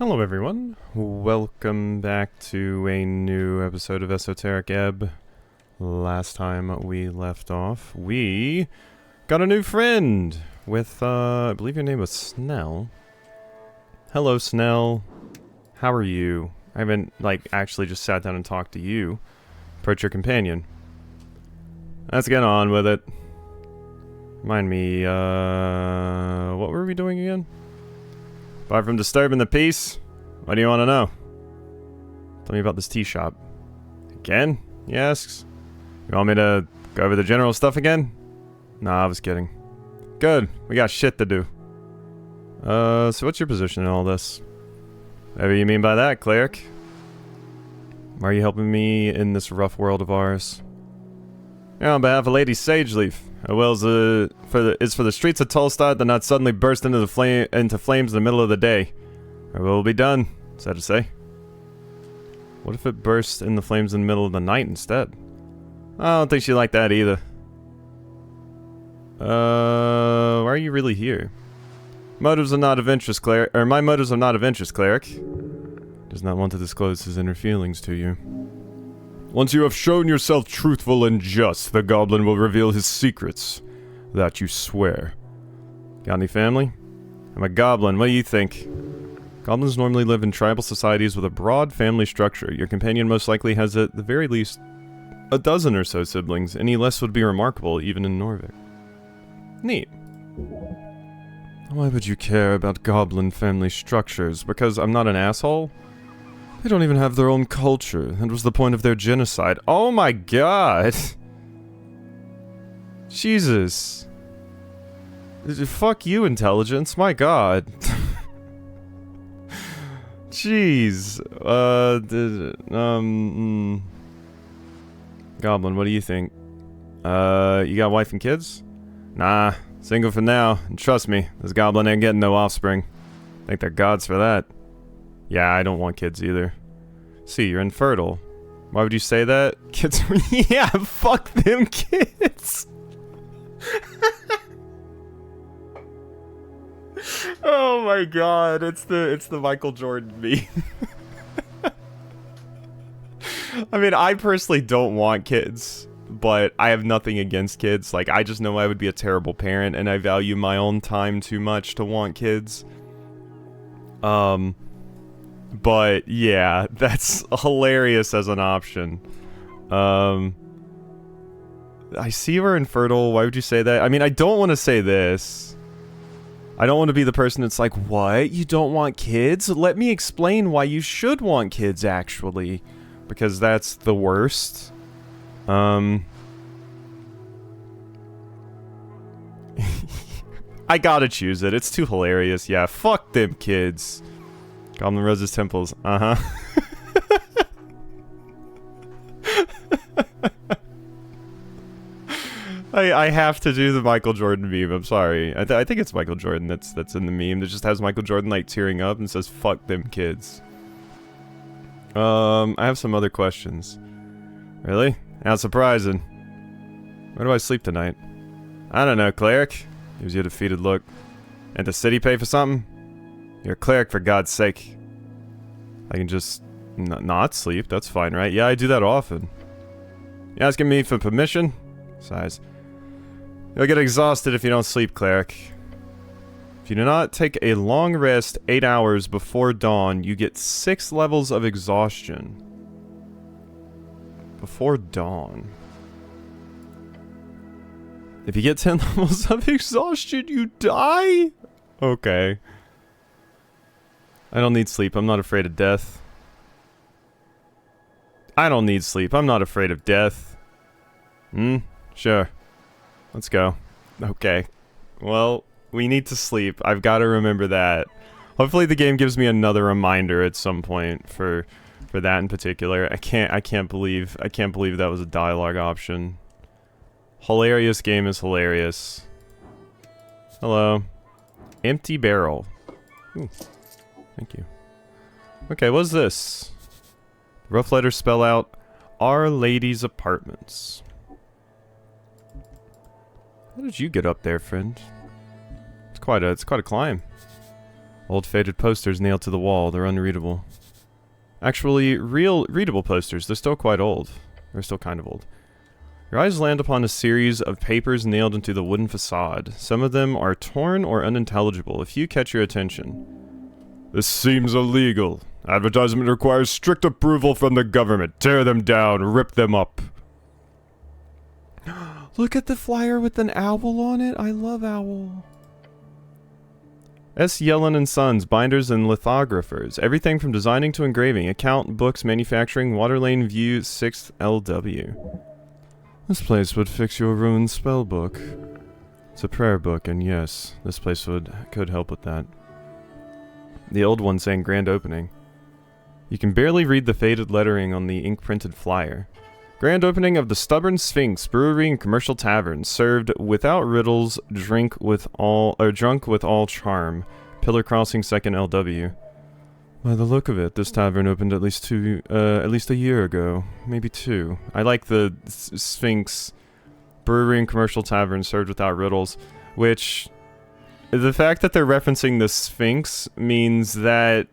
Hello everyone, welcome back to a new episode of Esoteric Ebb. Last time we left off, we got a new friend with, I believe your name was Snell. Hello Snell, how are you? I haven't, actually just sat down and talked to you. Approach your companion. Let's get on with it. Remind me, what were we doing again? Apart from disturbing the peace, what do you want to know? Tell me about this tea shop. Again? He asks. You want me to go over the general stuff again? Nah, I was kidding. Good, we got shit to do. So what's your position in all this? Whatever you mean by that, cleric. Why are you helping me in this rough world of ours? Yeah, on behalf of Lady Sageleaf, as well as for the streets of Tolstad to not suddenly burst into flames in the middle of the day. Or will be done, sad to say. What if it bursts in the flames in the middle of the night instead? I don't think she'd like that either. Why are you really here? Motives are not of interest, cleric. Or my motives are not of interest, cleric. Does not want to disclose his inner feelings to you. Once you have shown yourself truthful and just, the goblin will reveal his secrets. That you swear. Got any family? I'm a goblin, what do you think? Goblins normally live in tribal societies with a broad family structure. Your companion most likely has at the very least a dozen or so siblings. Any less would be remarkable, even in Norvik. Neat. Why would you care about goblin family structures? Because I'm not an asshole? They don't even have their own culture. That was the point of their genocide. Oh my god! Jesus. Fuck you, intelligence. My god. Jeez. Goblin, what do you think? You got wife and kids? Nah, single for now. And trust me, this goblin ain't getting no offspring. Think they're gods for that. Yeah, I don't want kids either. See, you're infertile. Why would you say that? Kids? Yeah, fuck them kids. Oh my god, it's the Michael Jordan meme. I mean, I personally don't want kids, but I have nothing against kids. Like, I just know I would be a terrible parent, and I value my own time too much to want kids. But, yeah, that's hilarious as an option. I see you're infertile. Why would you say that? I mean, I don't want to say this. I don't want to be the person that's like, what? You don't want kids? Let me explain why you should want kids, actually. Because that's the worst. I gotta choose it. It's too hilarious. Yeah, fuck them kids. Goblin Rose's temples. Uh-huh. I have to do the Michael Jordan meme. I'm sorry. I think it's Michael Jordan that's in the meme. That just has Michael Jordan like tearing up and says "fuck them kids." I have some other questions. Really? How surprising. Where do I sleep tonight? I don't know, cleric. Gives you a defeated look. And the city pay for something? You're a cleric, for God's sake. I can just not sleep. That's fine, right? Yeah, I do that often. You asking me for permission? Sighs. You'll get exhausted if you don't sleep, cleric. If you do not take a long rest 8 hours before dawn, you get 6 levels of exhaustion. Before dawn. If you get 10 levels of exhaustion, you die? Okay. I don't need sleep. I'm not afraid of death. I don't need sleep. I'm not afraid of death. Sure. Let's go. Okay. Well, we need to sleep. I've got to remember that. Hopefully the game gives me another reminder at some point for that in particular. I can't believe that was a dialogue option. Hilarious game is hilarious. Hello. Empty barrel. Ooh. Thank you. Okay, what's this? Rough letters spell out Our Lady's Apartments. How did you get up there, friend? It's quite a climb. Old faded posters nailed to the wall. They're unreadable. Actually, real readable posters. They're still quite old. They're still kind of old. Your eyes land upon a series of papers nailed into the wooden facade. Some of them are torn or unintelligible. A few catch your attention. This seems illegal. Advertisement requires strict approval from the government. Tear them down. Rip them up. Look at the flyer with an owl on it. I love owl. S. Yellen and Sons, binders and lithographers. Everything from designing to engraving. Account, books, manufacturing, Waterlane View, 6th LW. This place would fix your ruined spell book. It's a prayer book, and yes, this place could help with that. The old one saying grand opening. You can barely read the faded lettering on the ink-printed flyer. Grand opening of the Stubborn Sphinx Brewery and Commercial Tavern, served without riddles, drunk with all charm. Pillar Crossing, 2nd LW. By the look of it, this tavern opened at least a year ago, maybe 2. I like the Sphinx Brewery and Commercial Tavern, served without riddles, which the fact that they're referencing the Sphinx means that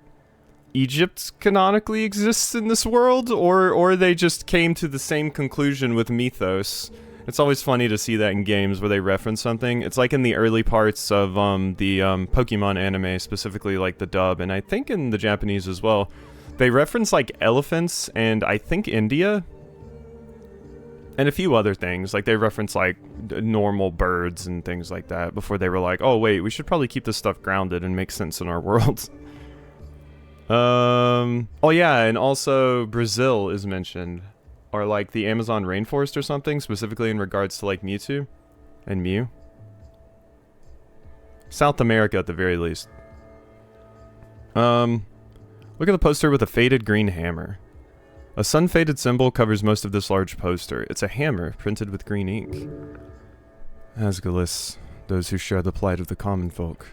Egypt canonically exists in this world, or they just came to the same conclusion with mythos. It's always funny to see that in games where they reference something. It's like in the early parts of the Pokemon anime, specifically like the dub, and I think in the Japanese as well. They reference like elephants and I think India, and a few other things. Like they reference like normal birds and things like that before they were like, oh wait, we should probably keep this stuff grounded and make sense in our world. Oh yeah, and also Brazil is mentioned, or like the Amazon rainforest or something, specifically in regards to like Mewtwo and Mew. South America at the very least. Look at the poster with a faded green hammer. A sun-faded symbol covers most of this large poster. It's a hammer printed with green ink. Asgalis, those who share the plight of the common folk.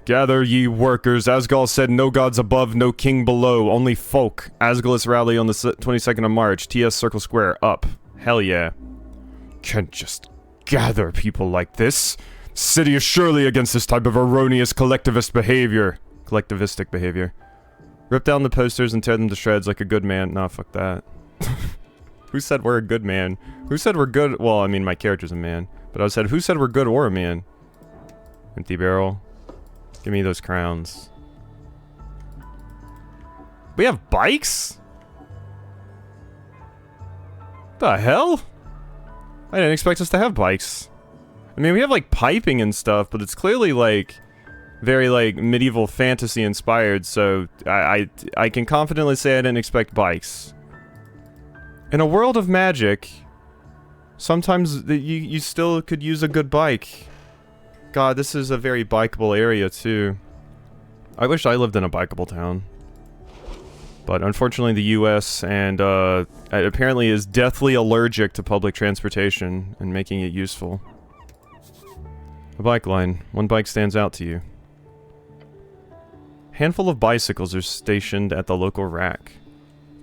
Gather, ye workers. Asgal said, no gods above, no king below, only folk. Asgalis rally on the 22nd of March. TS Circle Square, up. Hell yeah. Can't just gather people like this. City is surely against this type of erroneous collectivistic behavior. Rip down the posters and tear them to shreds like a good man. Nah, fuck that. Who said we're a good man? Who said we're good? Well, I mean, my character's a man. But I said, who said we're good or a man? Empty barrel. Give me those crowns. We have bikes? The hell? I didn't expect us to have bikes. I mean, we have like piping and stuff, but it's clearly like very like medieval fantasy inspired, so I can confidently say I didn't expect bikes. In a world of magic, sometimes you still could use a good bike. God, this is a very bikeable area, too. I wish I lived in a bikeable town. But unfortunately, the US and apparently is deathly allergic to public transportation and making it useful. A bike line. One bike stands out to you. Handful of bicycles are stationed at the local rack.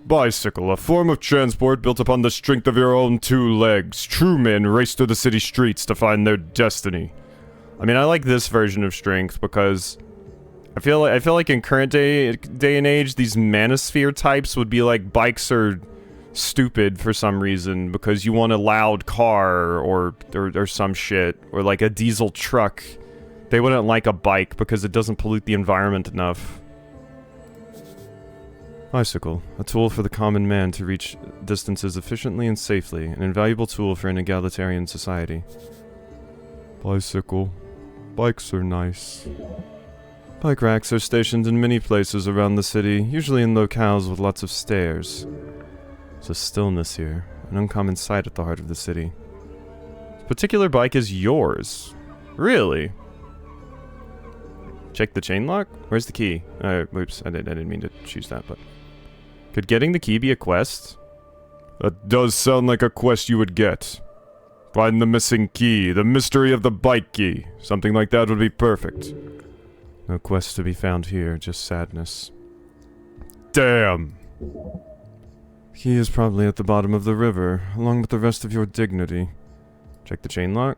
Bicycle, a form of transport built upon the strength of your own 2 legs. True men race through the city streets to find their destiny. I mean, I like this version of strength because I feel like in current day and age, these manosphere types would be like bikes are stupid for some reason because you want a loud car or some shit, or like a diesel truck. They wouldn't like a bike because it doesn't pollute the environment enough. Bicycle, a tool for the common man to reach distances efficiently and safely, an invaluable tool for an egalitarian society. Bicycle. Bikes are nice. Bike racks are stationed in many places around the city, usually in locales with lots of stairs. There's a stillness here, an uncommon sight at the heart of the city. This particular bike is yours. Really? Check the chain lock? Where's the key? Oops, I didn't mean to choose that, but... Could getting the key be a quest? That does sound like a quest you would get. Find the missing key, the mystery of the bike key. Something like that would be perfect. No quest to be found here, just sadness. Damn! The key is probably at the bottom of the river, along with the rest of your dignity. Check the chain lock.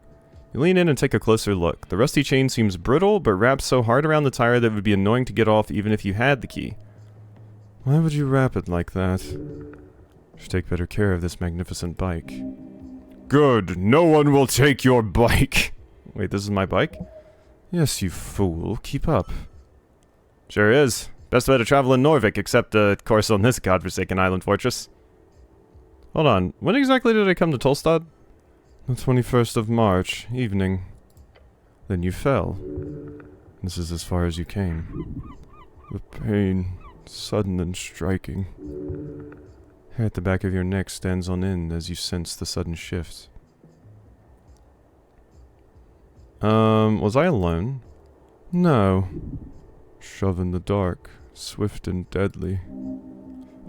You lean in and take a closer look. The rusty chain seems brittle, but wrapped so hard around the tire that it would be annoying to get off even if you had the key. Why would you wrap it like that? You should take better care of this magnificent bike. Good. No one will take your bike. Wait, this is my bike? Yes, you fool. Keep up. Sure is. Best way to travel in Norvik, except, of course, on this godforsaken island fortress. Hold on. When exactly did I come to Tolstad? The 21st of March, evening. Then you fell. This is as far as you came. The pain, sudden and striking. Hair at the back of your neck stands on end as you sense the sudden shift. Was I alone? No. Shove in the dark, swift and deadly.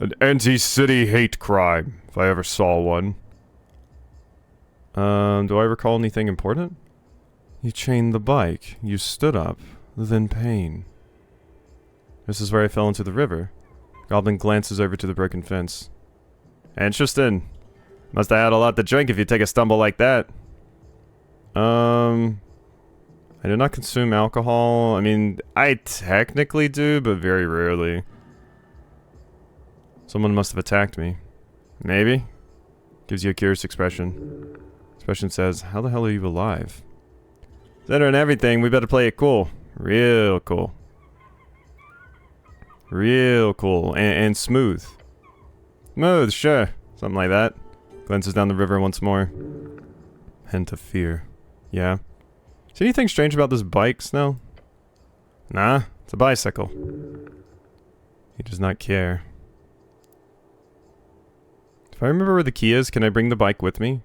An anti-city hate crime, if I ever saw one. Do I recall anything important? You chained the bike, you stood up, then pain. This is where I fell into the river. Goblin glances over to the broken fence. Interesting. Must have had a lot to drink if you take a stumble like that. I do not consume alcohol. I mean, I technically do, but very rarely. Someone must have attacked me. Maybe. Gives you a curious expression. Expression says, how the hell are you alive? Center and everything, we better play it cool. Real cool. Real cool. And smooth. Smooth, sure. Something like that. Glances down the river once more. Hint of fear. Yeah. See anything strange about this bike, Snell? Nah, it's a bicycle. He does not care. If I remember where the key is, can I bring the bike with me?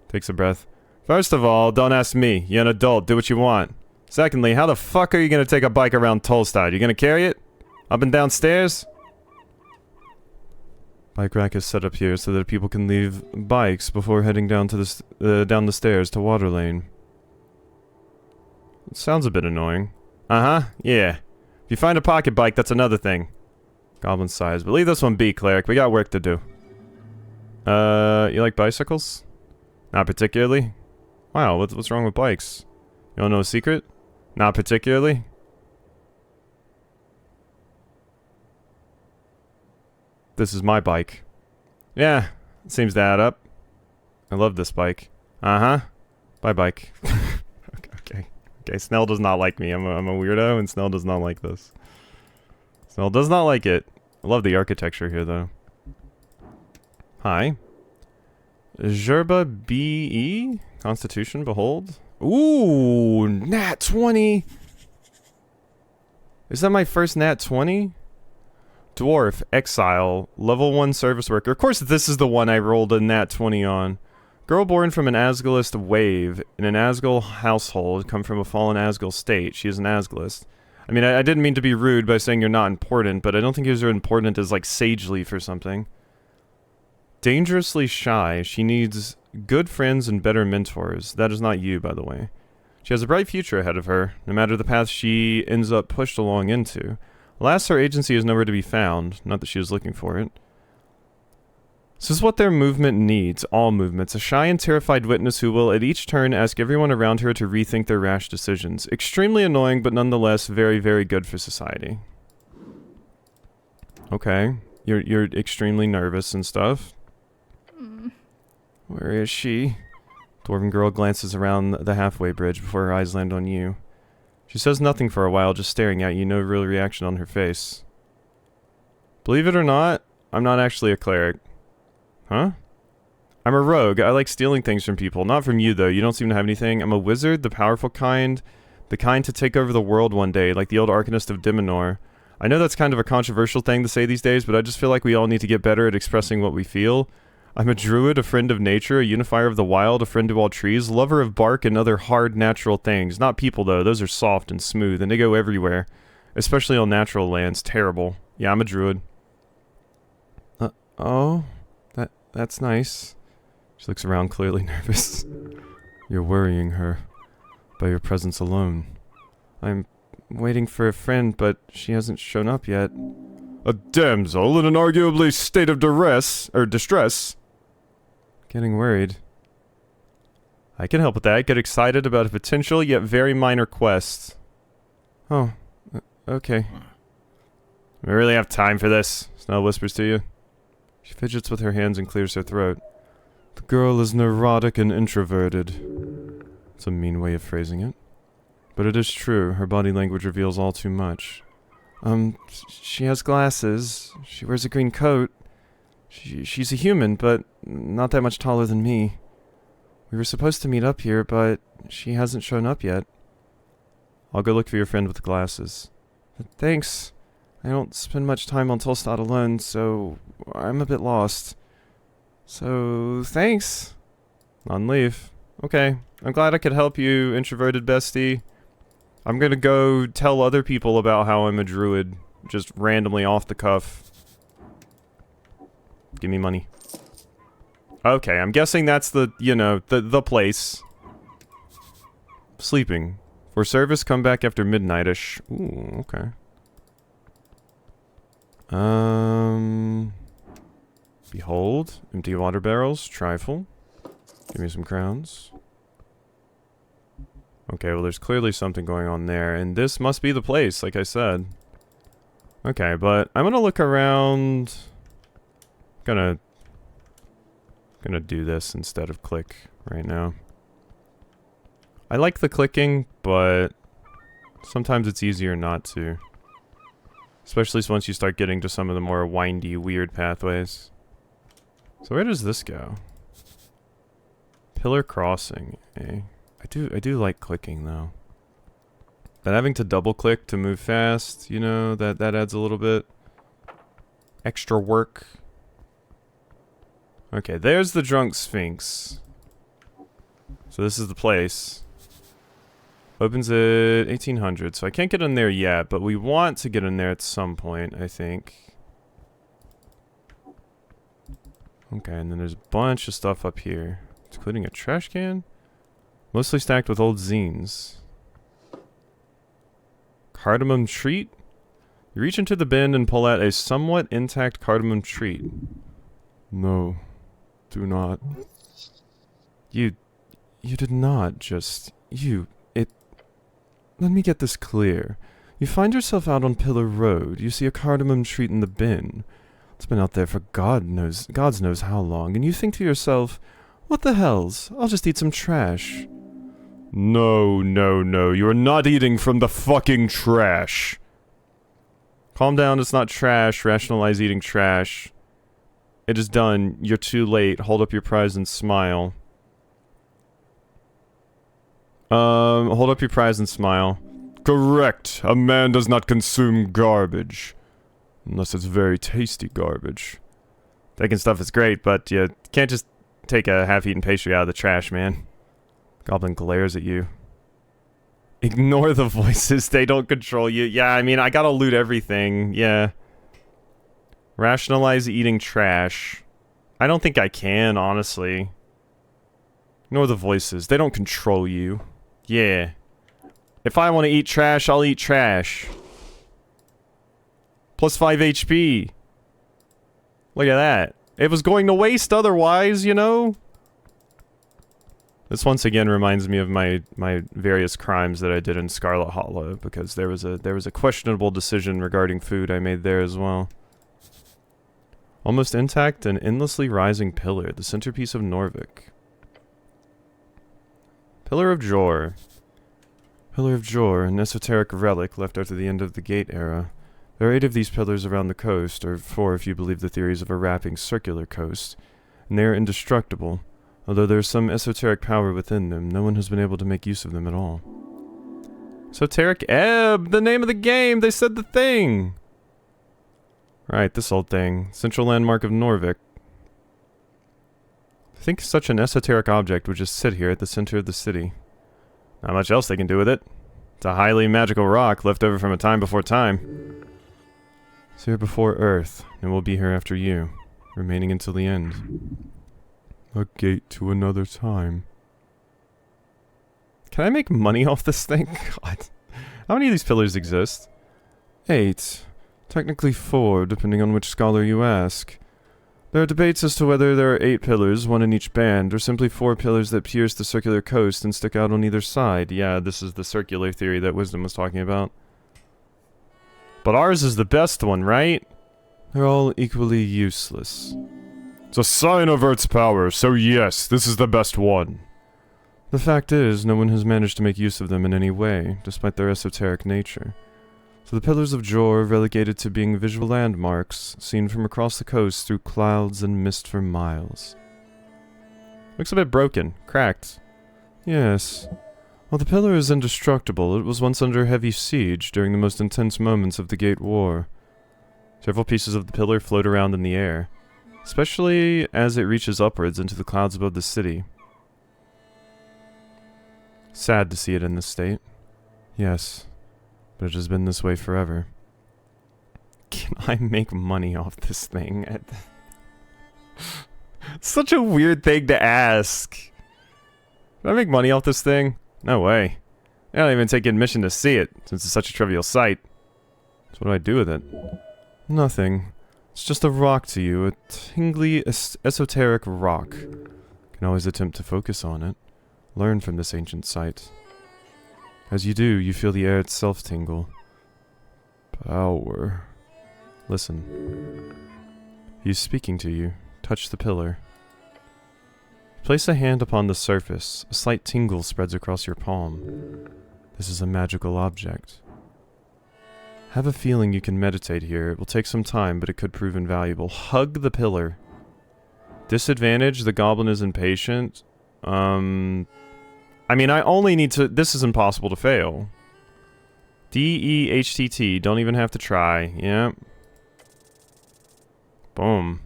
Takes a breath. First of all, don't ask me. You're an adult. Do what you want. Secondly, how the fuck are you gonna take a bike around Tolstad? You gonna carry it? Up and down stairs? Bike rack is set up here so that people can leave bikes before heading down to down the stairs to Water Lane. It sounds a bit annoying. Uh-huh, yeah. If you find a pocket bike, that's another thing. Goblin sighs, but leave this one be, Cleric. We got work to do. You like bicycles? Not particularly. Wow, what's wrong with bikes? You wanna know a secret? Not particularly. This is my bike. Yeah, it seems to add up. I love this bike. Uh-huh. Bye, bike. Okay, Snell does not like me. I'm a weirdo, and Snell does not like this. Snell does not like it. I love the architecture here, though. Hi. Gerba B.E.? Constitution, behold. Ooh, nat 20! Is that my first nat 20? Dwarf, Exile, level 1 service worker. Of course this is the one I rolled a nat 20 on. Girl born from an Asgalist wave, in an Asgal household, come from a fallen Asgal state. She is an Asgalist. I mean, I didn't mean to be rude by saying you're not important, but I don't think you're important as, like, Sage Leaf or something. Dangerously shy. She needs good friends and better mentors. That is not you, by the way. She has a bright future ahead of her, no matter the path she ends up pushed along into. Alas, her agency is nowhere to be found. Not that she was looking for it. This is what their movement needs, all movements. A shy and terrified witness who will at each turn ask everyone around her to rethink their rash decisions. Extremely annoying, but nonetheless very, very good for society. Okay. You're extremely nervous and stuff. Where is she? Dwarven girl glances around the halfway bridge before her eyes land on you. She says nothing for a while, just staring at you, no real reaction on her face. Believe it or not, I'm not actually a cleric. Huh? I'm a rogue. I like stealing things from people. Not from you, though. You don't seem to have anything. I'm a wizard, the powerful kind. The kind to take over the world one day, like the old Arcanist of Dimenor. I know that's kind of a controversial thing to say these days, but I just feel like we all need to get better at expressing what we feel. I'm a druid, a friend of nature, a unifier of the wild, a friend to all trees, lover of bark and other hard natural things. Not people, though. Those are soft and smooth, and they go everywhere. Especially on natural lands. Terrible. Yeah, I'm a druid. Oh? That's nice. She looks around, clearly nervous. You're worrying her. By your presence alone. I'm waiting for a friend, but she hasn't shown up yet. A damsel in an arguably state of distress. Getting worried. I can help with that. Get excited about a potential yet very minor quest. Oh, okay. We really have time for this, Snell whispers to you. She fidgets with her hands and clears her throat. The girl is neurotic and introverted. It's a mean way of phrasing it. But it is true, her body language reveals all too much. She has glasses, she wears a green coat. She's a human, but not that much taller than me. We were supposed to meet up here, but she hasn't shown up yet. I'll go look for your friend with the glasses. But thanks. I don't spend much time on Tolstad alone, so I'm a bit lost. So, thanks. On leave. Okay. I'm glad I could help you, introverted bestie. I'm gonna go tell other people about how I'm a druid. Just randomly off the cuff. Give me money. Okay, I'm guessing that's the, you know, the place. Sleeping. For service, come back after midnight-ish. Ooh, okay. Behold. Empty water barrels. Trifle. Give me some crowns. Okay, well there's clearly something going on there, and this must be the place, like I said. Okay, but I'm gonna look around... Gonna do this instead of click right now. I like the clicking, but sometimes it's easier not to. Especially once you start getting to some of the more windy, weird pathways. So where does this go? Pillar crossing, eh? I do like clicking though. But having to double click to move fast, you know, that adds a little bit extra work. Okay, there's the drunk sphinx. So this is the place. Opens at 1800, so I can't get in there yet, but we want to get in there at some point, I think. Okay, and then there's a bunch of stuff up here, including a trash can. Mostly stacked with old zines. Cardamom treat? You reach into the bin and pull out a somewhat intact cardamom treat. No, do not. You did not just... Let me get this clear. You find yourself out on Pillar Road, you see a cardamom treat in the bin. It's been out there for God knows how long, and you think to yourself, what the hells, I'll just eat some trash. No, you are not eating from the fucking trash. Calm down, it's not trash, rationalize eating trash. It is done, you're too late, hold up your prize and smile. Hold up your prize and smile. Correct. A man does not consume garbage. Unless it's very tasty garbage. Taking stuff is great, but you can't just take a half-eaten pastry out of the trash, man. Goblin glares at you. Ignore the voices, they don't control you. Yeah, I mean, I gotta loot everything, yeah. Rationalize eating trash. I don't think I can, honestly. Ignore the voices, they don't control you. Yeah. If I want to eat trash, I'll eat trash. Plus 5 HP. Look at that. It was going to waste otherwise, you know? This once again reminds me of my various crimes that I did in Scarlet Hollow, because there was a questionable decision regarding food I made there as well. Almost intact and endlessly rising pillar, the centerpiece of Norvik. Pillar of Jor. Pillar of Jor, an esoteric relic left after the end of the Gate era. There are 8 of these pillars around the coast, or 4 if you believe the theories of a wrapping circular coast, and they are indestructible. Although there is some esoteric power within them, no one has been able to make use of them at all. Esoteric Ebb! The name of the game! They said the thing! Right, this old thing. Central landmark of Norvik. I think such an esoteric object would just sit here at the center of the city. Not much else they can do with it. It's a highly magical rock left over from a time before time. It's here before Earth, and will be here after you, remaining until the end. A gate to another time. Can I make money off this thing? God. How many of these pillars exist? 8. Technically 4, depending on which scholar you ask. There are debates as to whether there are 8 pillars, 1 in each band, or simply 4 pillars that pierce the circular coast and stick out on either side. Yeah, this is the circular theory that Wisdom was talking about. But ours is the best one, right? They're all equally useless. It's a sign of Earth's power, so yes, this is the best one. The fact is, no one has managed to make use of them in any way, despite their esoteric nature. So the Pillars of Jor are relegated to being visual landmarks, seen from across the coast through clouds and mist for miles. Looks a bit broken, cracked. Yes. While the pillar is indestructible, it was once under heavy siege during the most intense moments of the Gate War. Several pieces of the pillar float around in the air, especially as it reaches upwards into the clouds above the city. Sad to see it in this state. Yes, but it has been this way forever. Can I make money off this thing? Such a weird thing to ask. Can I make money off this thing? No way. I don't even take admission to see it, since it's such a trivial sight. So what do I do with it? Nothing. It's just a rock to you, a tingly, esoteric rock. You can always attempt to focus on it. Learn from this ancient site. As you do, you feel the air itself tingle. Power. Listen. He's speaking to you. Touch the pillar. Place a hand upon the surface. A slight tingle spreads across your palm. This is a magical object. Have a feeling you can meditate here. It will take some time, but it could prove invaluable. Hug the pillar. Disadvantage, the goblin is impatient. I mean, I only need to... This is impossible to fail. D-E-H-T-T. Don't even have to try. Yep. Boom.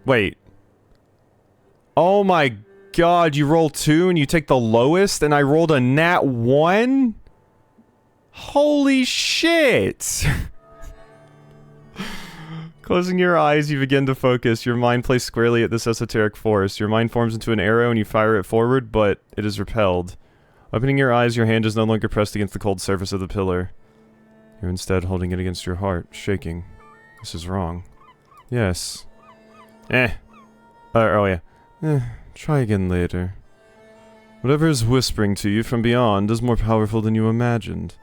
Wait. Oh my god, you roll 2 and you take the lowest, and I rolled a nat 1? Holy shit! Closing your eyes, you begin to focus. Your mind placed squarely at this esoteric force. Your mind forms into an arrow and you fire it forward, but it is repelled. Opening your eyes, your hand is no longer pressed against the cold surface of the pillar. You're instead holding it against your heart, shaking. This is wrong. Yes. Oh yeah. Try again later. Whatever is whispering to you from beyond is more powerful than you imagined.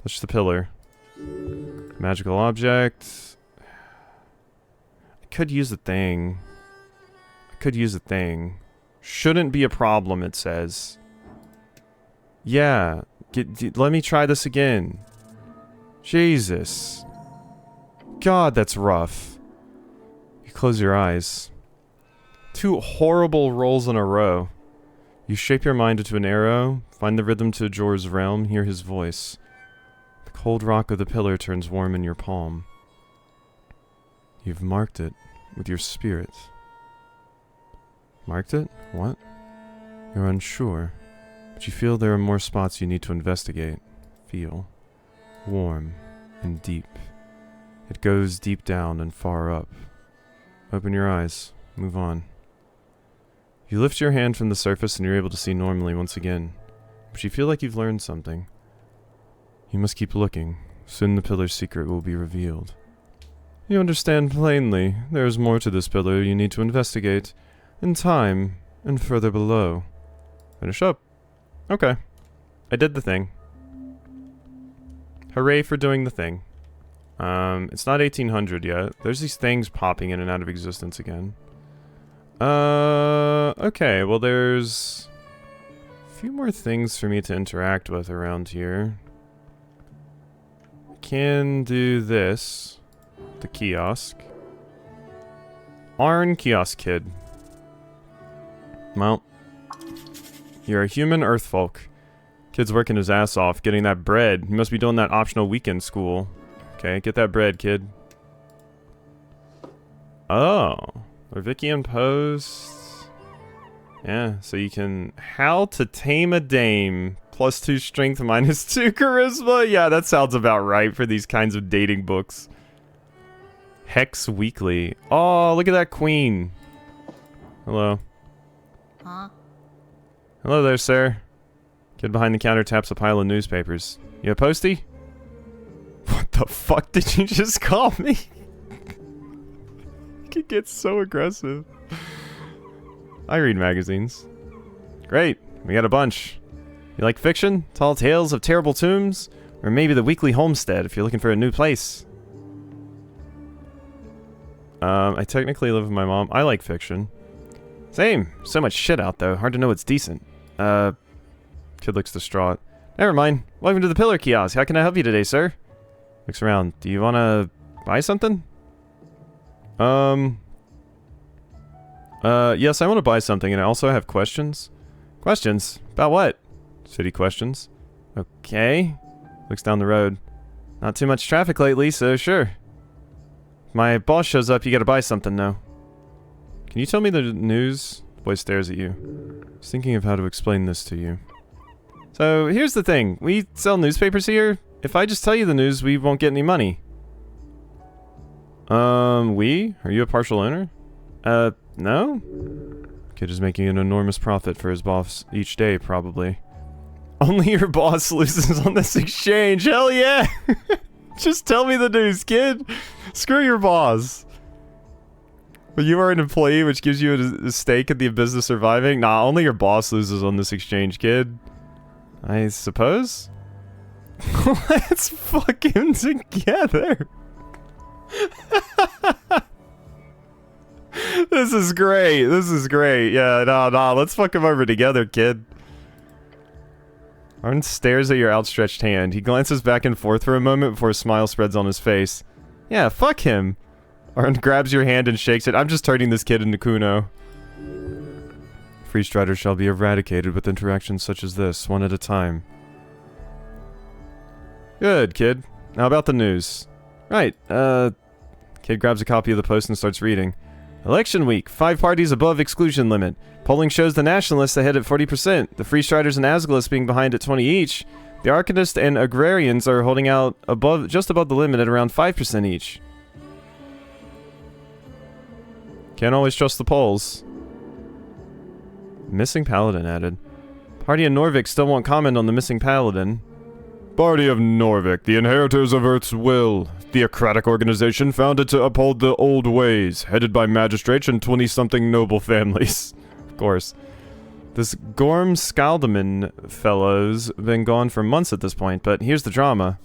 Touch the pillar. Magical object. I could use the thing. Shouldn't be a problem, it says. Yeah. Let me try this again. Jesus. God, that's rough. You close your eyes. 2 horrible rolls in a row. You shape your mind into an arrow, find the rhythm to Jor's realm, hear his voice. The cold rock of the pillar turns warm in your palm. You've marked it with your spirit. Marked it? What? You're unsure, but you feel there are more spots you need to investigate. Feel. Warm and deep. It goes deep down and far up. Open your eyes. Move on. You lift your hand from the surface and you're able to see normally once again. But you feel like you've learned something. You must keep looking. Soon the pillar's secret will be revealed. You understand plainly. There is more to this pillar you need to investigate. In time, and further below. Finish up. Okay. I did the thing. Hooray for doing the thing. It's not 1800 yet. There's these things popping in and out of existence again. Okay, well there's a few more things for me to interact with around here. I can do this. The kiosk. Arn Kiosk Kid. Well, you're a human earthfolk. Kid's working his ass off, getting that bread. He must be doing that optional weekend school. Okay, get that bread, kid. Oh. Orvician posts. Yeah, so you can... How to tame a dame. +2 strength, -2 charisma. Yeah, that sounds about right for these kinds of dating books. Hex Weekly. Oh, look at that queen. Hello. Huh? Hello there, sir. Kid behind the counter taps a pile of newspapers. You a postie? What the fuck did you just call me? He gets so aggressive. I read magazines. Great, we got a bunch. You like fiction? Tall tales of terrible tombs? Or maybe the Weekly Homestead if you're looking for a new place. I technically live with my mom. I like fiction. Same. So much shit out though. Hard to know what's decent. Kid looks distraught. Never mind. Welcome to the Pillar Kiosk. How can I help you today, sir? Looks around. Do you want to buy something? Yes, I want to buy something, and I also have questions. Questions? About what? City questions. Okay. Looks down the road. Not too much traffic lately, so sure. If my boss shows up, you gotta buy something, though. Can you tell me the news? The boy stares at you. I was thinking of how to explain this to you. So, here's the thing. We sell newspapers here. If I just tell you the news, we won't get any money. We? Are you a partial owner? No? Kid is making an enormous profit for his boss each day, probably. Only your boss loses on this exchange. Hell yeah! Just tell me the news, kid. Screw your boss. But you are an employee, which gives you a stake in the business surviving? Nah, only your boss loses on this exchange, kid. I suppose? Let's fuck him together. This is great. This is great. Yeah, nah, let's fuck him over together, kid. Arn stares at your outstretched hand. He glances back and forth for a moment before a smile spreads on his face. Yeah, fuck him. Arn grabs your hand and shakes it. I'm just turning this kid into Kuno. Free Striders shall be eradicated with interactions such as this, one at a time. Good, kid. Now about the news. Right, Kid grabs a copy of the Post and starts reading. Election week. 5 parties above exclusion limit. Polling shows the Nationalists ahead at 40%. The Free Striders and Asgalists being behind at 20 each. The Arcanists and Agrarians are holding out just above the limit at around 5% each. Can't always trust the polls. Missing Paladin added. Party of Norvik still won't comment on the missing Paladin. Party of Norvik, the inheritors of Earth's will. Theocratic organization founded to uphold the old ways, headed by magistrates and 20-something noble families. Of course. This Gorm Skaldman fellow's been gone for months at this point, but here's the drama.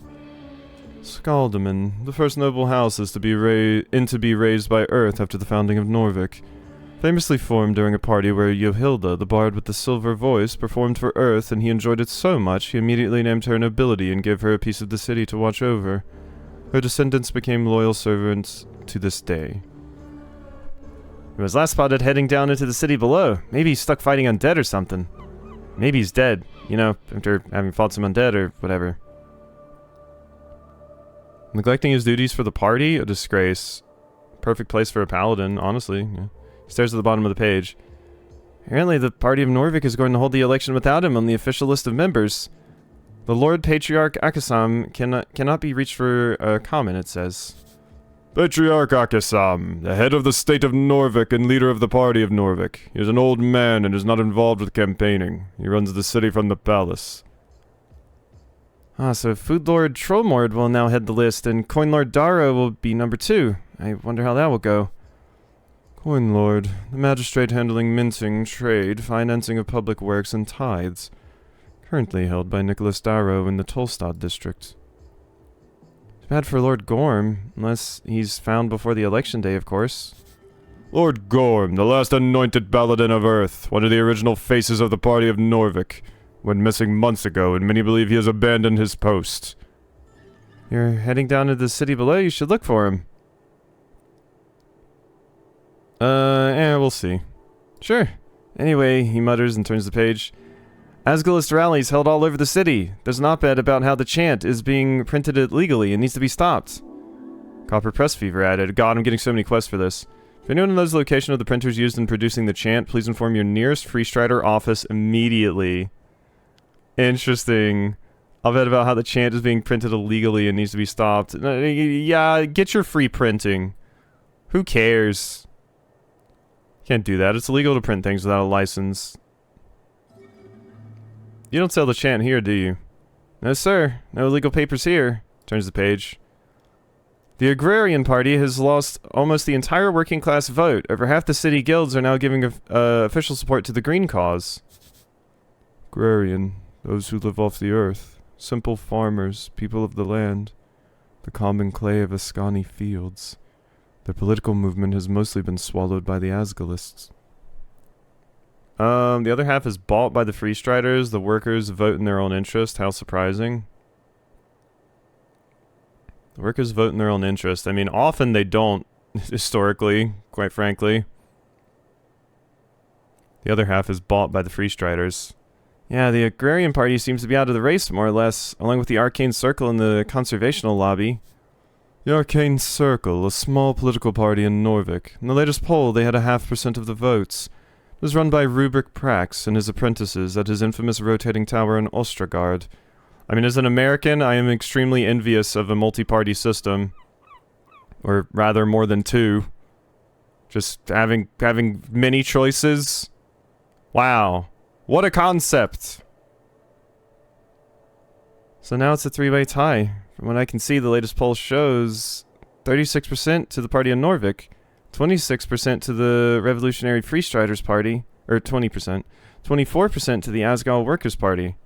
Skaldman, the first noble house is to be raised by Earth after the founding of Norvik. Famously formed during a party where Johilda, the bard with the silver voice, performed for Earth, and he enjoyed it so much he immediately named her nobility and gave her a piece of the city to watch over. Her descendants became loyal servants to this day. He was last spotted heading down into the city below. Maybe he's stuck fighting undead or something. Maybe he's dead, you know, after having fought some undead or whatever. Neglecting his duties for the party? A disgrace. Perfect place for a paladin, honestly. Yeah. He stares at the bottom of the page. Apparently the party of Norvik is going to hold the election without him on the official list of members. The Lord Patriarch Akasam cannot be reached for comment, it says. Patriarch Akasam, the head of the state of Norvik and leader of the party of Norvik. He is an old man and is not involved with campaigning. He runs the city from the palace. Ah, so Food Lord Trollmord will now head the list, and Coin Lord Daro will be number 2. I wonder how that will go. Coin Lord, the magistrate handling minting, trade, financing of public works, and tithes. Currently held by Nicholas Darrow in the Tolstad district. It's bad for Lord Gorm, unless he's found before the election day, of course. Lord Gorm, the last anointed paladin of Earth, one of the original faces of the party of Norvik, went missing months ago, and many believe he has abandoned his post. You're heading down to the city below, you should look for him. We'll see. Sure. Anyway, he mutters and turns the page. Asgalist rallies held all over the city. There's an op-ed about how the chant is being printed illegally and needs to be stopped. Copper Press Fever added. God, I'm getting so many quests for this. If anyone knows the location of the printers used in producing the chant, please inform your nearest Free Strider office immediately. Interesting. Op-ed about how the chant is being printed illegally and needs to be stopped. Yeah, get your free printing. Who cares? Can't do that. It's illegal to print things without a license. You don't sell the chant here, do you? No, sir. No illegal papers here. Turns the page. The Agrarian Party has lost almost the entire working class vote. Over half the city guilds are now giving official support to the green cause. Agrarian, those who live off the earth. Simple farmers, people of the land. The common clay of Ascani fields. Their political movement has mostly been swallowed by the Asgalists. The other half is bought by the Freestriders. The workers vote in their own interest. How surprising. The workers vote in their own interest. I mean, often they don't, historically, quite frankly. The other half is bought by the Freestriders. Yeah, the Agrarian Party seems to be out of the race, more or less, along with the Arcane Circle and the Conservational Lobby. The Arcane Circle, a small political party in Norvik. In the latest poll, they had 0.5% of the votes. It was run by Rubric Prax and his apprentices at his infamous rotating tower in Ostrogard. I mean, as an American, I am extremely envious of a multi-party system. Or rather, more than two. Just having many choices. Wow. What a concept! So now it's a three-way tie. From what I can see, the latest poll shows 36% to the party in Norvik, 26% to the Revolutionary Freestriders Party, or 20%, 24% to the Asgal Workers Party.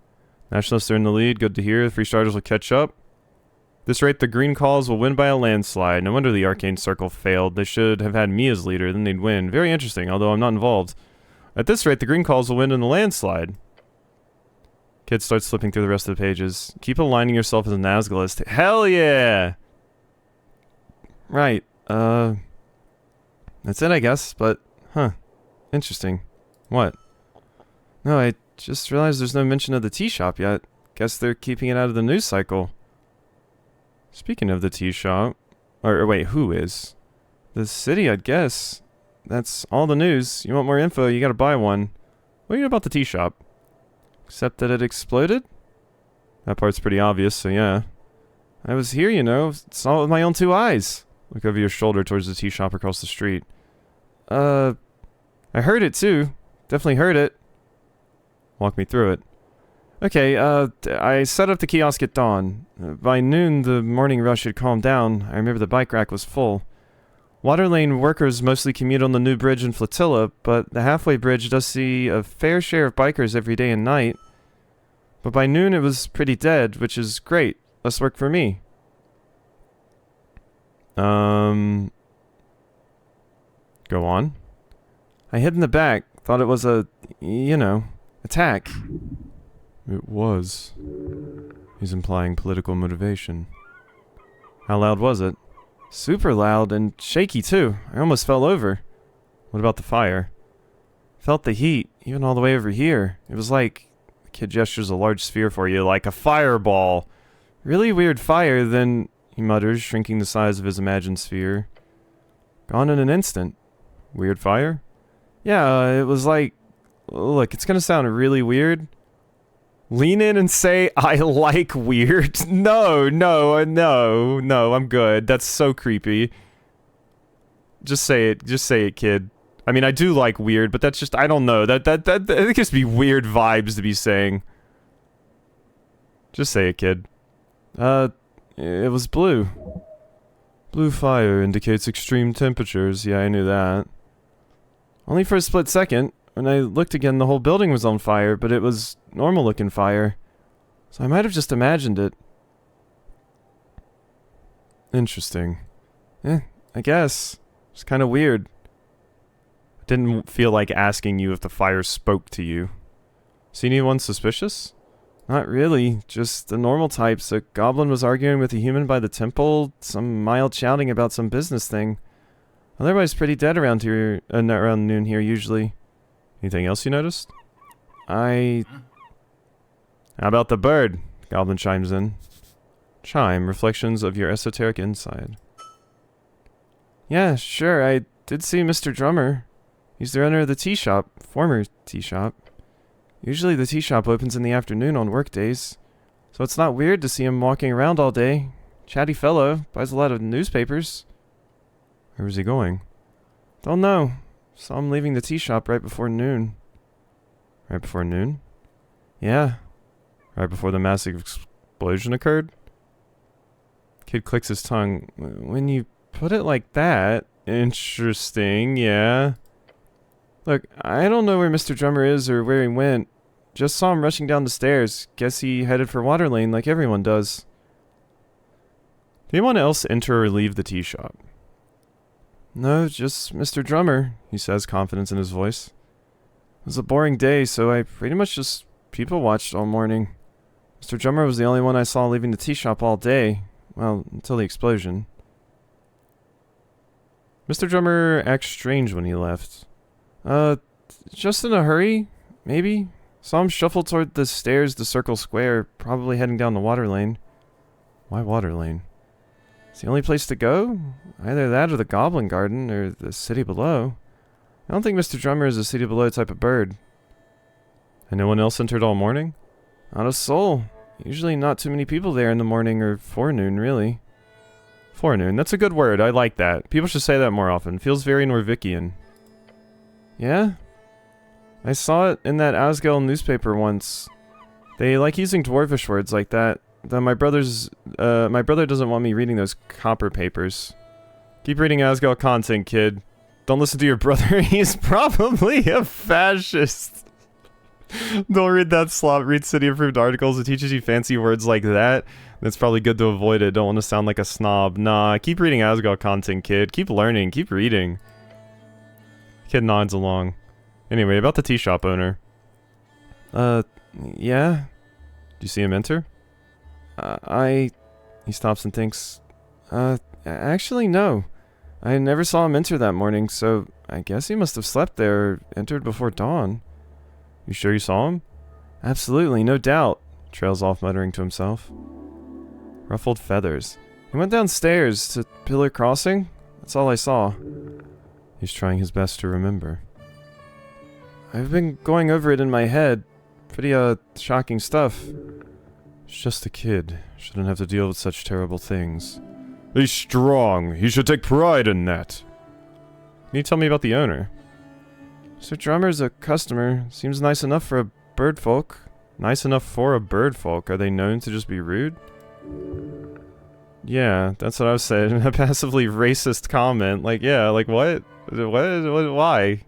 Nationalists are in the lead, good to hear. The Freestriders will catch up. At this rate, the Green Cause will win by a landslide. No wonder the Arcane Circle failed. They should have had me as leader, then they'd win. Very interesting, although I'm not involved. At this rate, the Green Cause will win in the landslide. Kid starts flipping through the rest of the pages. Keep aligning yourself as an Asgalist. Hell yeah! Right, that's it, I guess, but, huh. Interesting. What? No, I just realized there's no mention of the tea shop yet. Guess they're keeping it out of the news cycle. Speaking of the tea shop... Or wait, who is? The city, I'd guess. That's all the news. You want more info, you gotta buy one. What do you know about the tea shop? Except that it exploded? That part's pretty obvious, so yeah. I was here, you know. Saw it with my own two eyes. Look over your shoulder towards the tea shop across the street. I heard it too. Definitely heard it. Walk me through it. Okay, I set up the kiosk at dawn. By noon, the morning rush had calmed down. I remember the bike rack was full. Water lane workers mostly commute on the new bridge in Flotilla, but the halfway bridge does see a fair share of bikers every day and night. But by noon it was pretty dead, which is great. Less work for me. Go on. I hid in the back, thought it was a, you know, attack. It was. He's implying political motivation. How loud was it? Super loud and shaky too. I almost fell over. What about the fire? Felt the heat, even all the way over here. It was like... The kid gestures a large sphere for you, like a fireball. Really weird fire, then... He mutters, shrinking the size of his imagined sphere. Gone in an instant. Weird fire? Yeah, it was like... Look, it's gonna sound really weird. Lean in and say, I like weird. No, I'm good. That's so creepy. Just say it, kid. I mean, I do like weird, but that's just, I don't know. That gives me weird vibes to be saying. Just say it, kid. It was blue. Blue fire indicates extreme temperatures. Yeah, I knew that. Only for a split second. When I looked again, the whole building was on fire, but it was normal-looking fire. So I might have just imagined it. Interesting. I guess. It's kind of weird. Didn't feel like asking you if the fire spoke to you. See anyone suspicious? Not really. Just the normal types. A goblin was arguing with a human by the temple. Some mild shouting about some business thing. Otherwise pretty dead around here, around noon here usually. Anything else you noticed? How about the bird? Goblin chimes in. Chime, reflections of your esoteric inside. Yeah, sure, I did see Mr. Drummer. He's the owner of the tea shop. Former tea shop. Usually the tea shop opens in the afternoon on work days. So it's not weird to see him walking around all day. Chatty fellow, buys a lot of newspapers. Where was he going? Don't know. Saw him leaving the tea shop right before noon. Right before noon? Yeah. Right before the massive explosion occurred? Kid clicks his tongue. When you put it like that, interesting, yeah. Look, I don't know where Mr. Drummer is or where he went. Just saw him rushing down the stairs. Guess he headed for Water Lane like everyone does. Did anyone else enter or leave the tea shop? No, just Mr. Drummer, he says, confidence in his voice. It was a boring day, so I pretty much just people watched all morning. Mr. Drummer was the only one I saw leaving the tea shop all day. Well, until the explosion. Mr. Drummer acts strange when he left. Just in a hurry, maybe? Saw him shuffle toward the stairs to Circle Square, probably heading down the Water Lane. Why Water Lane? It's the only place to go? Either that or the Goblin Garden, or the city below. I don't think Mr. Drummer is a city below type of bird. And no one else entered all morning? Not a soul. Usually not too many people there in the morning or forenoon, really. Forenoon, that's a good word, I like that. People should say that more often. Feels very Norvikian. Yeah? I saw it in that Asgell newspaper once. They like using dwarvish words like that. Though my brother doesn't want me reading those copper papers. Keep reading Asgell content, kid. Don't listen to your brother, he's probably a fascist. Don't read that slop. Read city-approved articles. It teaches you fancy words like that. That's probably good to avoid it. Don't want to sound like a snob. Nah, keep reading Asgell content, kid. Keep learning. Keep reading. Kid nods along. Anyway, about the tea shop owner. Yeah? Do you see him enter? He stops and thinks. Actually, no. I never saw him enter that morning, so I guess he must have slept there or entered before dawn. You sure you saw him? Absolutely, no doubt, trails off muttering to himself. Ruffled feathers. He went downstairs to Pillar Crossing? That's all I saw. He's trying his best to remember. I've been going over it in my head. Pretty, shocking stuff. He's just a kid. Shouldn't have to deal with such terrible things. He's strong. He should take pride in that. Can you tell me about the owner? Mr. Drummer's a customer. Seems nice enough for a bird folk. Nice enough for a bird folk. Are they known to just be rude? Yeah, that's what I was saying. A passively racist comment. Like, yeah, like what? What? Why?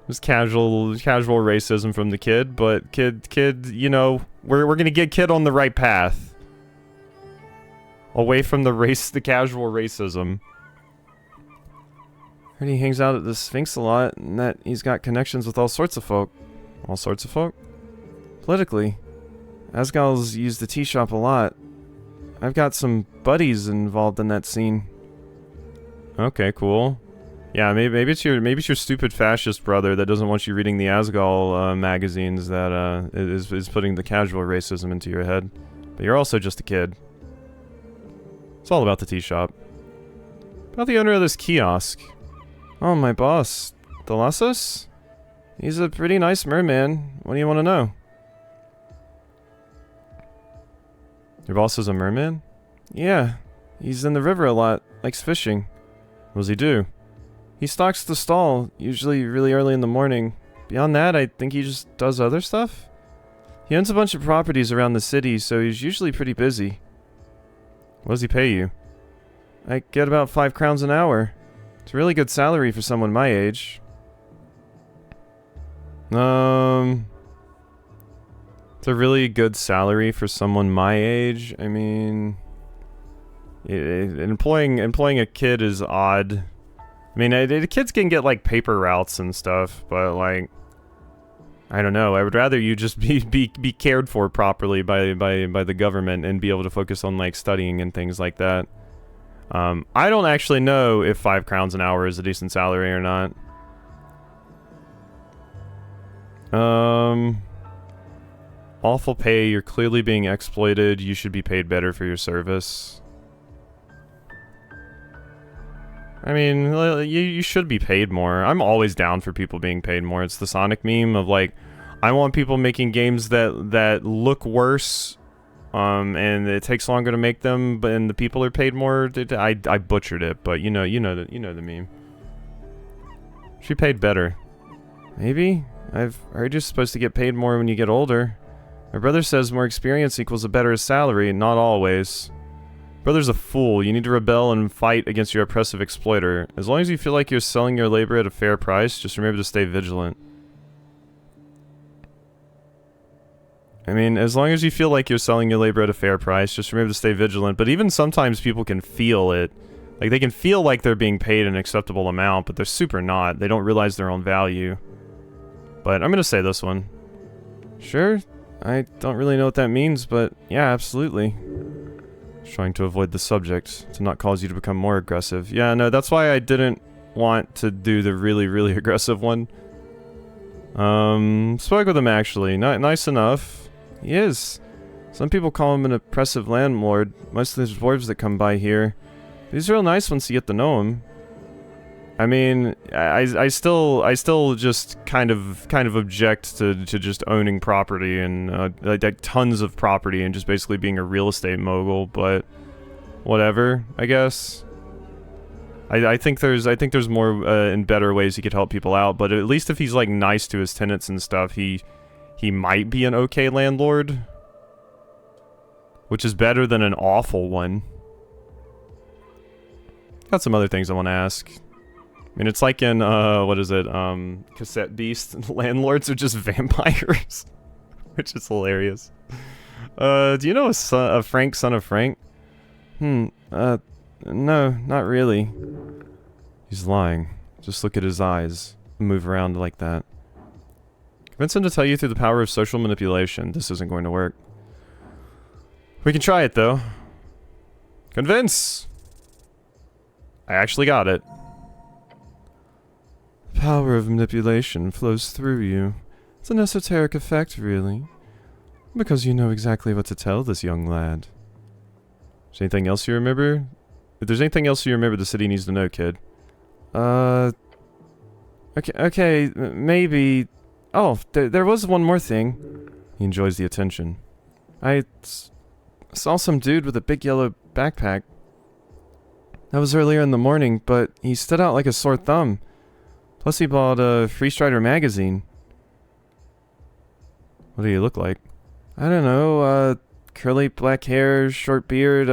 Just casual racism from the kid, but kid, you know, we're gonna get kid on the right path. Away from the casual racism. Heard he hangs out at the Sphinx a lot, and that he's got connections with all sorts of folk. All sorts of folk? Politically. Asgall's used the tea shop a lot. I've got some buddies involved in that scene. Okay, cool. Yeah, maybe it's your stupid fascist brother that doesn't want you reading the Asgall magazines that is putting the casual racism into your head. But you're also just a kid. It's all about the tea shop. About the owner of this kiosk. Oh, my boss, Delassos? He's a pretty nice merman. What do you want to know? Your boss is a merman? Yeah, he's in the river a lot, likes fishing. What does he do? He stocks the stall, usually really early in the morning. Beyond that, I think he just does other stuff. He owns a bunch of properties around the city, so he's usually pretty busy. What does he pay you? I get about 5 crowns an hour. It's a really good salary for someone my age. It's a really good salary for someone my age. I mean, employing a kid is odd. I mean, the kids can get like paper routes and stuff, but like, I don't know. I would rather you just be cared for properly by the government and be able to focus on like studying and things like that. I don't actually know if 5 crowns an hour is a decent salary or not. Awful pay, you're clearly being exploited, you should be paid better for your service. I mean, you should be paid more. I'm always down for people being paid more. It's the Sonic meme of like, I want people making games that look worse, and it takes longer to make them, but and the people are paid more. I butchered it, but you know the meme. Should be paid better. Maybe? I've heard you're supposed to get paid more when you get older. My brother says more experience equals a better salary, not always. Brother's a fool. You need to rebel and fight against your oppressive exploiter. As long as you feel like you're selling your labor at a fair price, just remember to stay vigilant. I mean, as long as you feel like you're selling your labor at a fair price, just remember to stay vigilant. But even sometimes people can feel it. Like, they can feel like they're being paid an acceptable amount, but they're super not. They don't realize their own value. But I'm gonna say this one. Sure, I don't really know what that means, but yeah, absolutely. Trying to avoid the subject, to not cause you to become more aggressive. Yeah, no, that's why I didn't want to do the really, really aggressive one. Spoke with him actually. Nice enough. He is. Some people call him an oppressive landlord. Most of the dwarves that come by here. But he's real nice once you get to know him. I mean, I still just kind of object to just owning property and like tons of property and just basically being a real estate mogul, but whatever, I guess. I think there's more and better ways he could help people out, but at least if he's like nice to his tenants and stuff, he might be an okay landlord, which is better than an awful one. Got some other things I want to ask. I mean, it's like in, what is it, Cassette Beast, landlords are just vampires, which is hilarious. Do you know a Frank, son of Frank? No, not really. He's lying. Just look at his eyes. Move around like that. Convince him to tell you through the power of social manipulation. This isn't going to work. We can try it, though. Convince! I actually got it. The power of manipulation flows through you. It's an esoteric effect, really. Because you know exactly what to tell this young lad. Is there anything else you remember? If there's anything else you remember, the city needs to know, kid. Okay, maybe... Oh, there was one more thing. He enjoys the attention. I saw some dude with a big yellow backpack. That was earlier in the morning, but he stood out like a sore thumb. Plus he bought a Free Strider magazine. What do you look like? I don't know, curly black hair, short beard,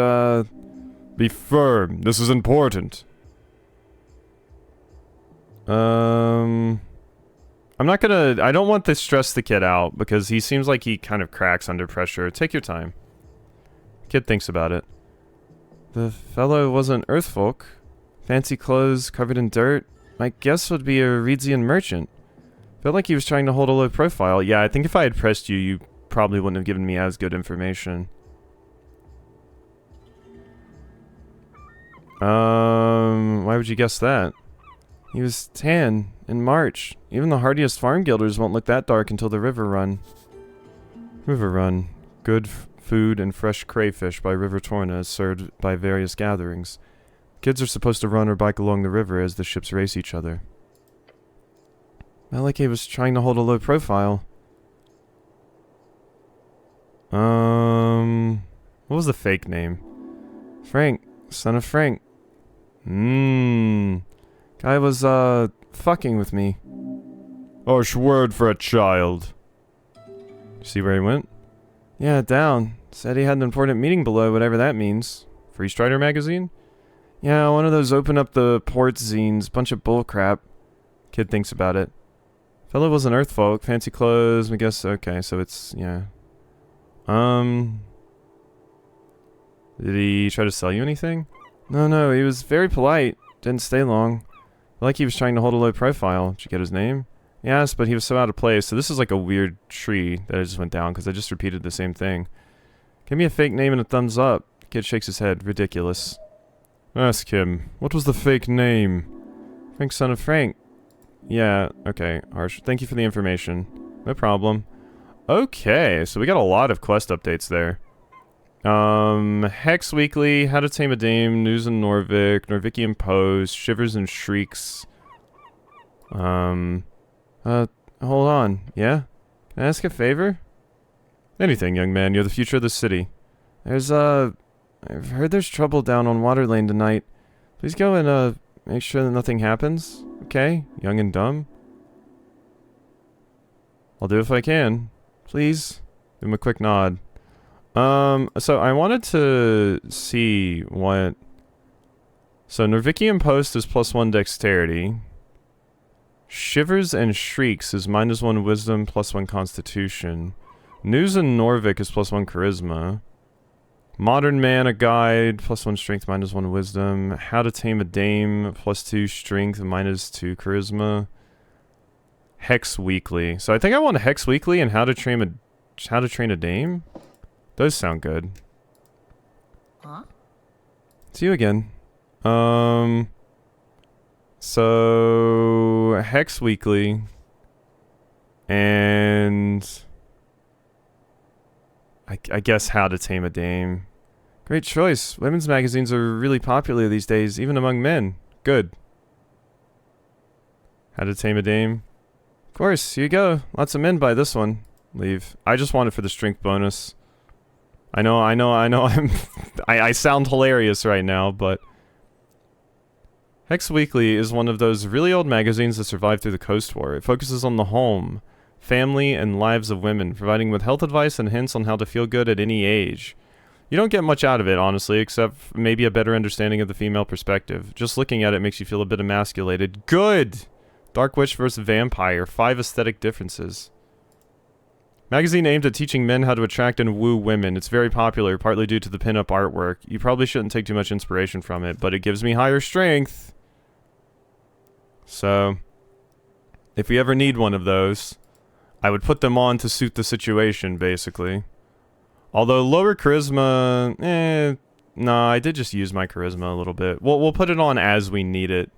Be firm, this is important. I'm not gonna... I don't want to stress the kid out, because he seems like he kind of cracks under pressure. Take your time. Kid thinks about it. The fellow wasn't Earthfolk. Fancy clothes, covered in dirt. My guess would be a Reedsian merchant. Felt like he was trying to hold a low profile. Yeah, I think if I had pressed you, you probably wouldn't have given me as good information. Why would you guess that? He was tan in March. Even the hardiest farm guilders won't look that dark until the river run. River run. Good food and fresh crayfish by River Torna is served by various gatherings. Kids are supposed to run or bike along the river as the ships race each other. Not like he was trying to hold a low profile. What was the fake name? Frank, son of Frank. Guy was, fucking with me. Harsh word for a child. See where he went? Yeah, down. Said he had an important meeting below, whatever that means. Free Strider magazine? Yeah, one of those open up the ports zines, bunch of bullcrap. Kid thinks about it. Fellow was an Earthfolk, fancy clothes, I guess, okay, so it's, yeah. Did he try to sell you anything? No, he was very polite. Didn't stay long. Like he was trying to hold a low profile. Did you get his name? Yes, but he was so out of place. So this is like a weird tree that I just went down because I just repeated the same thing. Give me a fake name and a thumbs up. The kid shakes his head. Ridiculous. Ask him. What was the fake name? Frank, son of Frank. Yeah, okay, Harsh. Thank you for the information. No problem. Okay, so we got a lot of quest updates there. Hex Weekly, How to Tame a Dame, News in Norvik, Norvikian Post, Shivers and Shrieks. Hold on, yeah? Can I ask a favor? Anything, young man, you're the future of the city. I've heard there's trouble down on Water Lane tonight. Please go and, make sure that nothing happens, okay? Young and dumb. I'll do if I can. Please. Give him a quick nod. So I wanted to see what... So Norvician Post is +1 dexterity. Shivers and Shrieks is -1 wisdom, +1 constitution. News in Norvik is +1 charisma. Modern Man, a guide, +1 strength, -1 wisdom. How to Tame a Dame, +2 strength, -2 charisma. Hex Weekly. So I think I want a Hex Weekly and How to Train a Dame. Those sound good. Huh? See you again. So Hex Weekly and I guess How to Tame a Dame. Great choice. Women's magazines are really popular these days, even among men. Good. How to Tame a Dame. Of course, here you go. Lots of men buy this one. Leave. I just want it for the strength bonus. I know, I sound hilarious right now, but Hex Weekly is one of those really old magazines that survived through the Coast War. It focuses on the home, family, and lives of women, providing with health advice and hints on how to feel good at any age. You don't get much out of it, honestly, except maybe a better understanding of the female perspective. Just looking at it makes you feel a bit emasculated. Good! Dark Witch vs. Vampire, 5 aesthetic differences. Magazine aimed at teaching men how to attract and woo women. It's very popular, partly due to the pin-up artwork. You probably shouldn't take too much inspiration from it, but it gives me higher strength. So, if we ever need one of those, I would put them on to suit the situation, basically. Although lower charisma, nah, I did just use my charisma a little bit. We'll put it on as we need it.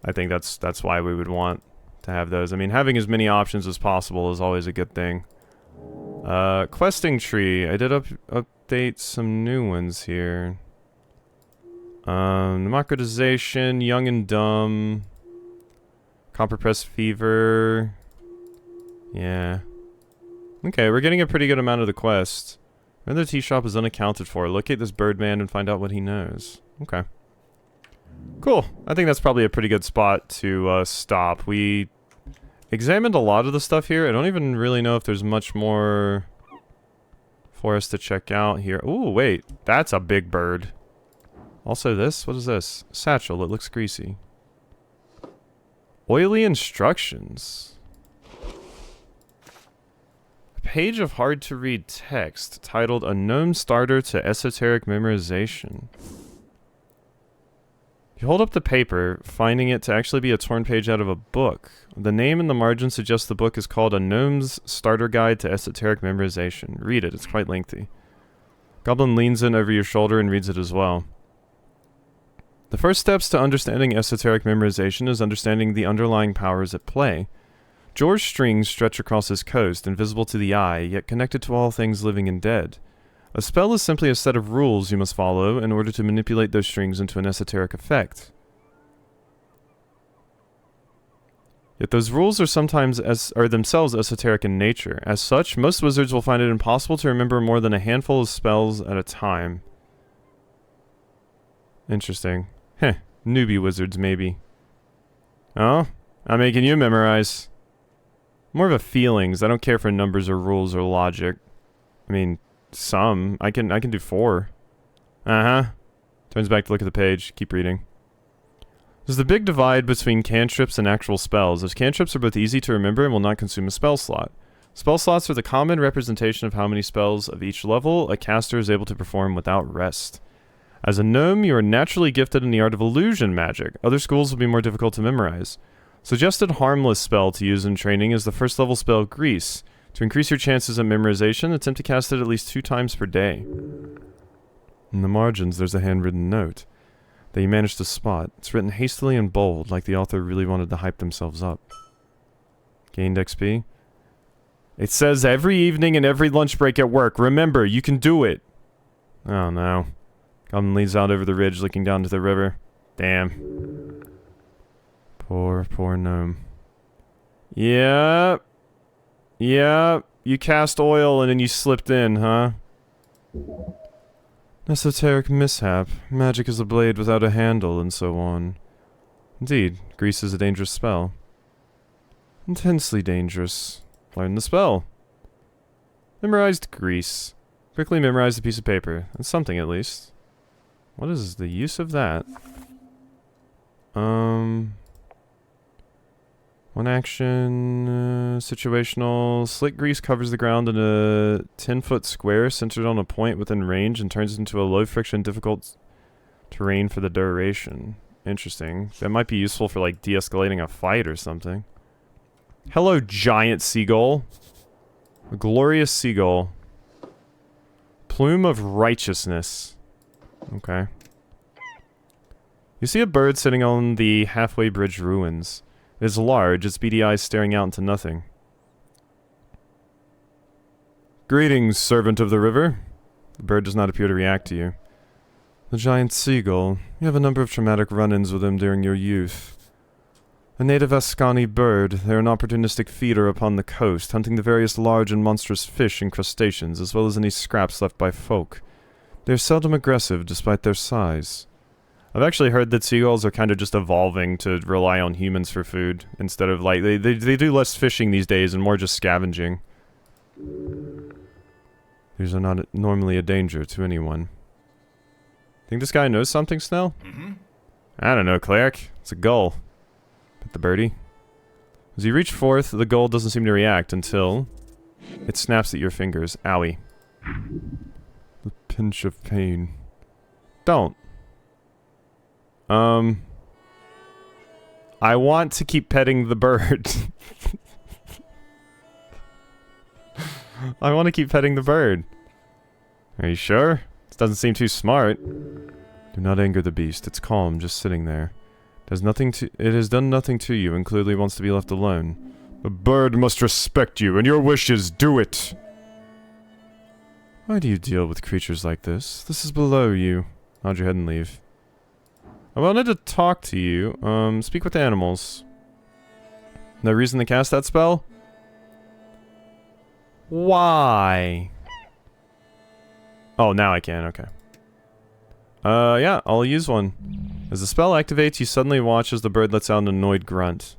I think that's why we would want to have those. I mean, having as many options as possible is always a good thing. Questing tree. I did update some new ones here. Democratization, Young and Dumb. Copper Press Fever. Yeah. Okay, we're getting a pretty good amount of the quest. Another tea shop is unaccounted for. Locate this Birdman and find out what he knows. Okay. Cool. I think that's probably a pretty good spot to stop. We examined a lot of the stuff here. I don't even really know if there's much more for us to check out here. Ooh, wait. That's a big bird. Also this? What is this? Satchel. It looks greasy. Oily instructions. A page of hard-to-read text titled A Gnome Starter to Esoteric Memorization. You hold up the paper, finding it to actually be a torn page out of a book. The name in the margin suggests the book is called A Gnome's Starter Guide to Esoteric Memorization. Read it, it's quite lengthy. Goblin leans in over your shoulder and reads it as well. The first steps to understanding esoteric memorization is understanding the underlying powers at play. Jor's strings stretch across his coast, invisible to the eye, yet connected to all things living and dead. A spell is simply a set of rules you must follow in order to manipulate those strings into an esoteric effect. Yet those rules are themselves esoteric in nature. As such, most wizards will find it impossible to remember more than a handful of spells at a time. Interesting. Heh, newbie wizards, maybe. Oh? I'm making you memorize. More of a feelings. I don't care for numbers or rules or logic. I mean, some. I can do 4. Uh-huh. Turns back to look at the page. Keep reading. There's the big divide between cantrips and actual spells, as cantrips are both easy to remember and will not consume a spell slot. Spell slots are the common representation of how many spells of each level a caster is able to perform without rest. As a gnome, you are naturally gifted in the art of illusion magic. Other schools will be more difficult to memorize. Suggested harmless spell to use in training is the first level spell Grease. To increase your chances of memorization, attempt to cast it at least 2 times per day. In the margins, there's a handwritten note that you managed to spot. It's written hastily and bold, like the author really wanted to hype themselves up. Gained XP. It says every evening and every lunch break at work. Remember, you can do it. Oh no. Goblin leads out over the ridge, looking down to the river. Damn. Poor gnome. Yep. Yep. You cast oil and then you slipped in, huh? Esoteric mishap. Magic is a blade without a handle, and so on. Indeed, grease is a dangerous spell. Intensely dangerous. Learn the spell. Memorized Greece. Quickly memorized a piece of paper. That's something at least. What is the use of that? One action, situational. Slick grease covers the ground in a 10-foot square centered on a point within range and turns into a low-friction, difficult terrain for the duration. Interesting. That might be useful for, like, de-escalating a fight or something. Hello, giant seagull. A glorious seagull. Plume of righteousness. Okay. You see a bird sitting on the halfway bridge ruins. It is large, its beady eyes staring out into nothing. Greetings, servant of the river. The bird does not appear to react to you. The giant seagull. You have a number of traumatic run-ins with him during your youth. A native Ascani bird, they are an opportunistic feeder upon the coast, hunting the various large and monstrous fish and crustaceans, as well as any scraps left by folk. They are seldom aggressive, despite their size. I've actually heard that seagulls are kind of just evolving to rely on humans for food, instead of, like, they do less fishing these days and more just scavenging. These are not normally a danger to anyone. Think this guy knows something, Snell? I don't know, cleric. It's a gull. Pet the birdie. As you reach forth, the gull doesn't seem to react until it snaps at your fingers. Owie. The pinch of pain. Don't. I want to keep petting the bird. I want to keep petting the bird. Are you sure? This doesn't seem too smart. Do not anger the beast. It's calm, just sitting there. It has done nothing to you and clearly wants to be left alone. The bird must respect you, and your wishes do it. Why do you deal with creatures like this? This is below you. Nod your head and leave. I wanted to talk to you. Speak with animals. No reason to cast that spell? Why? Oh, now I can, okay. Yeah, I'll use one. As the spell activates, you suddenly watch as the bird lets out an annoyed grunt.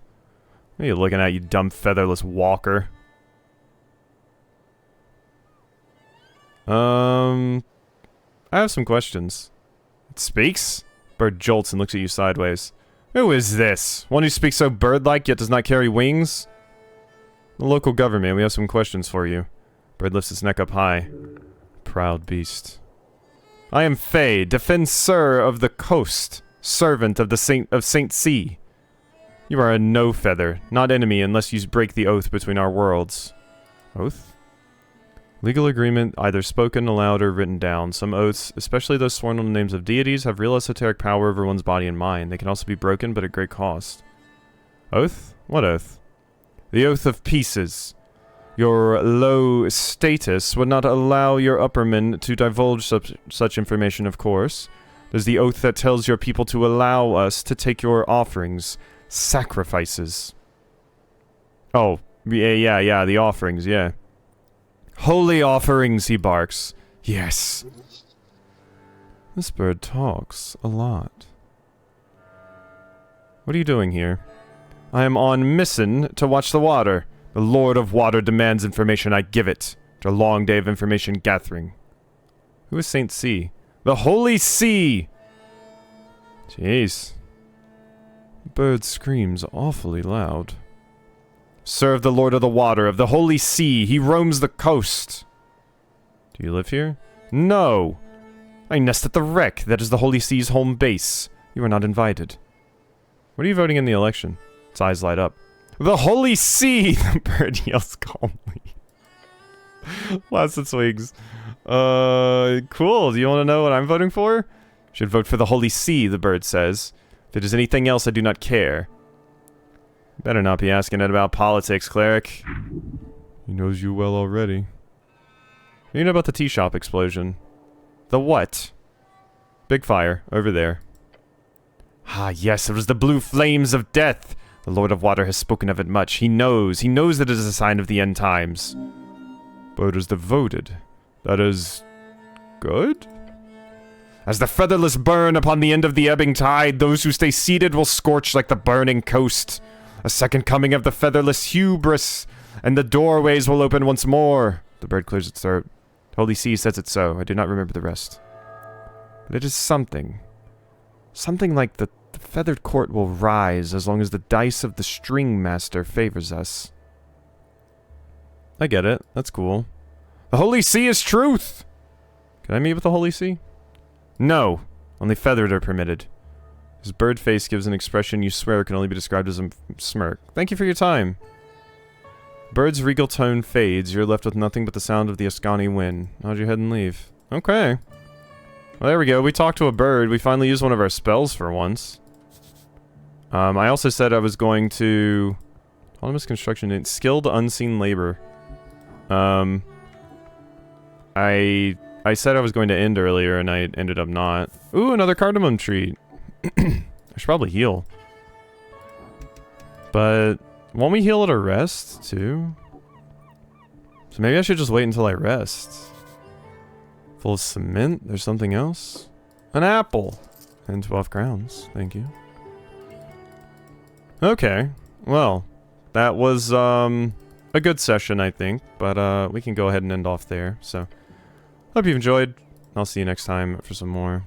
What are you looking at, you dumb featherless walker? I have some questions. It speaks? Bird jolts and looks at you sideways. Who is this? One who speaks so bird-like yet does not carry wings? The local government, we have some questions for you. Bird lifts its neck up high. Proud beast. I am Faye, defensor of the coast, servant of the Saint Sea. You are a no-feather, not enemy unless you break the oath between our worlds. Oath? Legal agreement, either spoken aloud or written down. Some oaths, especially those sworn on the names of deities, have real esoteric power over one's body and mind. They can also be broken, but at great cost. Oath? What oath? The oath of pieces. Your low status would not allow your uppermen to divulge such information, of course. There's the oath that tells your people to allow us to take your offerings. Sacrifices. Oh, yeah, the offerings, yeah. Holy offerings, he barks. Yes. This bird talks a lot. What are you doing here? I am on mission to watch the water. The Lord of Water demands information, I give it. After a long day of information gathering. Who is Saint Sea? The Holy Sea! Jeez. The bird screams awfully loud. Serve the Lord of the Water, of the Holy Sea. He roams the coast. Do you live here? No! I nest at the wreck. That is the Holy Sea's home base. You are not invited. What are you voting in the election? Its eyes light up. The Holy Sea! The bird yells calmly. Lots of swings. Cool. Do you want to know what I'm voting for? Should vote for the Holy Sea, the bird says. If it is anything else, I do not care. Better not be asking it about politics, cleric. He knows you well already. What do you know about the tea shop explosion? The what? Big fire, over there. Ah, yes, it was the blue flames of death. The Lord of Water has spoken of it much. He knows that it is a sign of the end times. But it is devoted. That is... good? As the featherless burn upon the end of the ebbing tide, those who stay seated will scorch like the burning coast. A second coming of the featherless hubris, and the doorways will open once more. The bird clears its throat. Holy Sea says it so. I do not remember the rest. But it is something. Something like the feathered court will rise as long as the dice of the string master favors us. I get it. That's cool. The Holy Sea is truth! Can I meet with the Holy Sea? No. Only feathered are permitted. His bird face gives an expression you swear can only be described as a smirk. Thank you for your time. Bird's regal tone fades. You're left with nothing but the sound of the Ascani wind. Nod your head and leave. Okay. Well, there we go. We talked to a bird. We finally used one of our spells for once. I also said I was going to... Autonomous construction... Skilled unseen labor. I said I was going to end earlier, and I ended up not. Ooh, another cardamom treat. I should probably heal. But... Won't we heal at a rest, too? So maybe I should just wait until I rest. Full of cement? There's something else? An apple! And 12 crowns. Thank you. Okay. Well, that was, a good session, I think. But, we can go ahead and end off there. So, hope you enjoyed. I'll see you next time for some more.